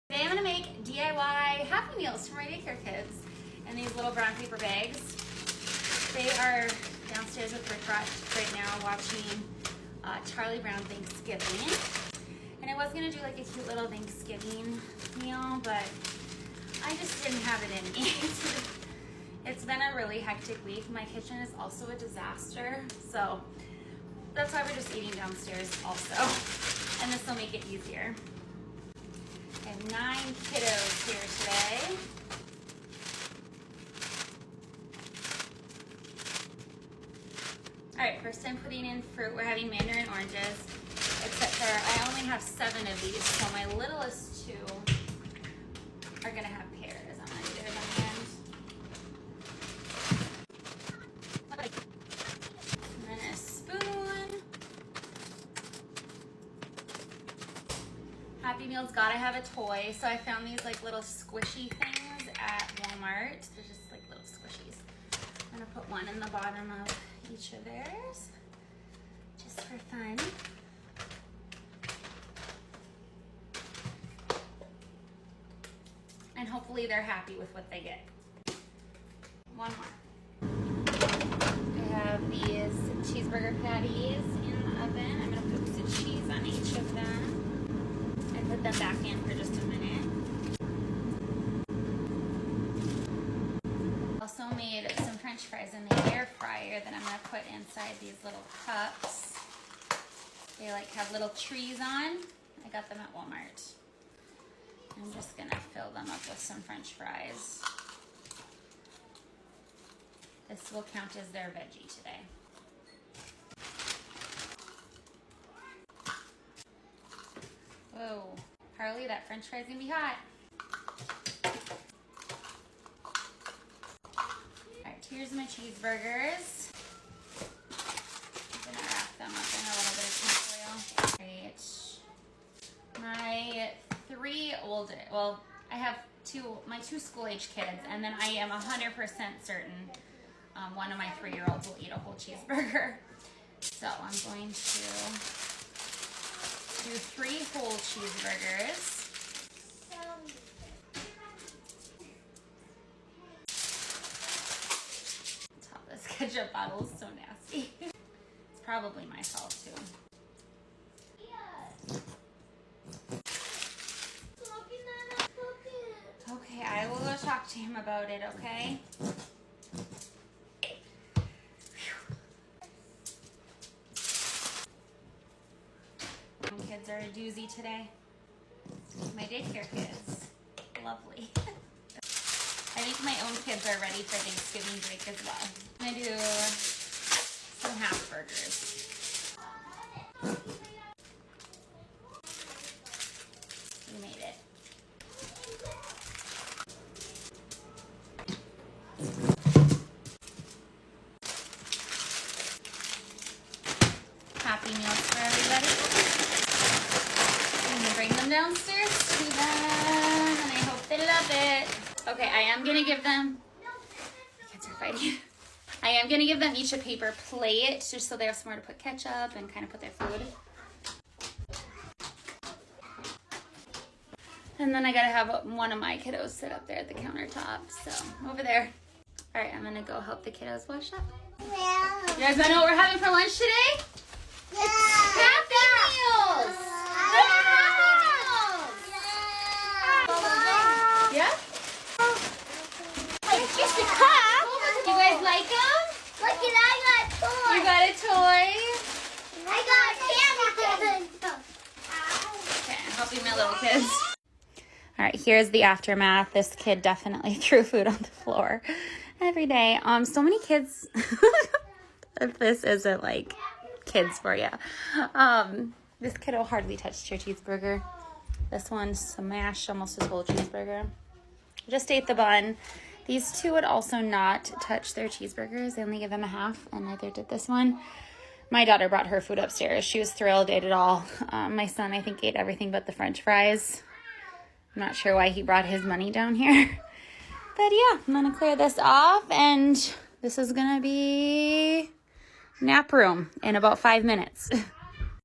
Today I'm gonna make DIY Happy Meals for my daycare kids in these little brown paper bags. They are downstairs with Rick right now watching Charlie Brown Thanksgiving. And I was gonna do like a cute little Thanksgiving meal, but I just didn't have it in me. It's been a really hectic week. My kitchen is also a disaster, so that's why we're just eating downstairs also. And this will make it easier. I have 9 kiddos here today. All right, first I'm putting in fruit. We're having mandarin oranges, except for I only have 7 of these, so my littlest 2 are gonna have pears. I'm gonna do theirs on the end. And then a spoon. Happy Meal's gotta have a toy, so I found these like little squishy things at Walmart. They're just like little squishies. I'm gonna put one in the bottom of each of theirs, just for fun. And hopefully they're happy with what they get. One more. I have these cheeseburger patties in the oven. I'm gonna put some cheese on each of them and put them back in for just a minute. Also made some French fries in the air fryer that I'm gonna put inside these little cups. They like have little trees on. I got them at Walmart. I'm just gonna fill them up with some French fries. This will count as their veggie today. Whoa, Harley, that French fry's gonna be hot. Here's my cheeseburgers. I'm gonna wrap them up in a little bit of tinfoil. Right. My 3 older, well, I have my 2 school-age kids, and then I am 100% certain one of my 3-year-olds will eat a whole cheeseburger. So I'm going to do 3 whole cheeseburgers. Ketchup bottle is so nasty. It's probably my fault too. Okay, I will go talk to him about it, okay? Kids are a doozy today. My daycare kids. Lovely. I think my own kids are ready for Thanksgiving break as well. I'm gonna do some half burgers. We made it. Happy Meals for everybody. I'm gonna bring them downstairs to them, and I hope they love it. Okay, I am gonna give them, the kids are fighting. I am gonna give them each a paper plate just so they have somewhere to put ketchup and kind of put their food. And then I gotta have one of my kiddos sit up there at the countertop, so over there. All right, I'm gonna go help the kiddos wash up. Yeah. You guys wanna know what we're having for lunch today? Yeah. It's Happy Meals! Yeah. Just a cup. You guys like them? Look at, I got a toy. You got a toy? I got a candy. Okay, I'm helping my little kids. All right, here's the aftermath. This kid definitely threw food on the floor every day. So many kids. If this isn't like kids for you. This kiddo hardly touched your cheeseburger. This one smashed almost his whole cheeseburger. Just ate the bun. These 2 would also not touch their cheeseburgers. They only give them a half, and neither did this one. My daughter brought her food upstairs. She was thrilled, ate it all. My son, I think, ate everything but the French fries. I'm not sure why he brought his money down here. But yeah, I'm gonna clear this off, and this is gonna be nap room in about 5 minutes.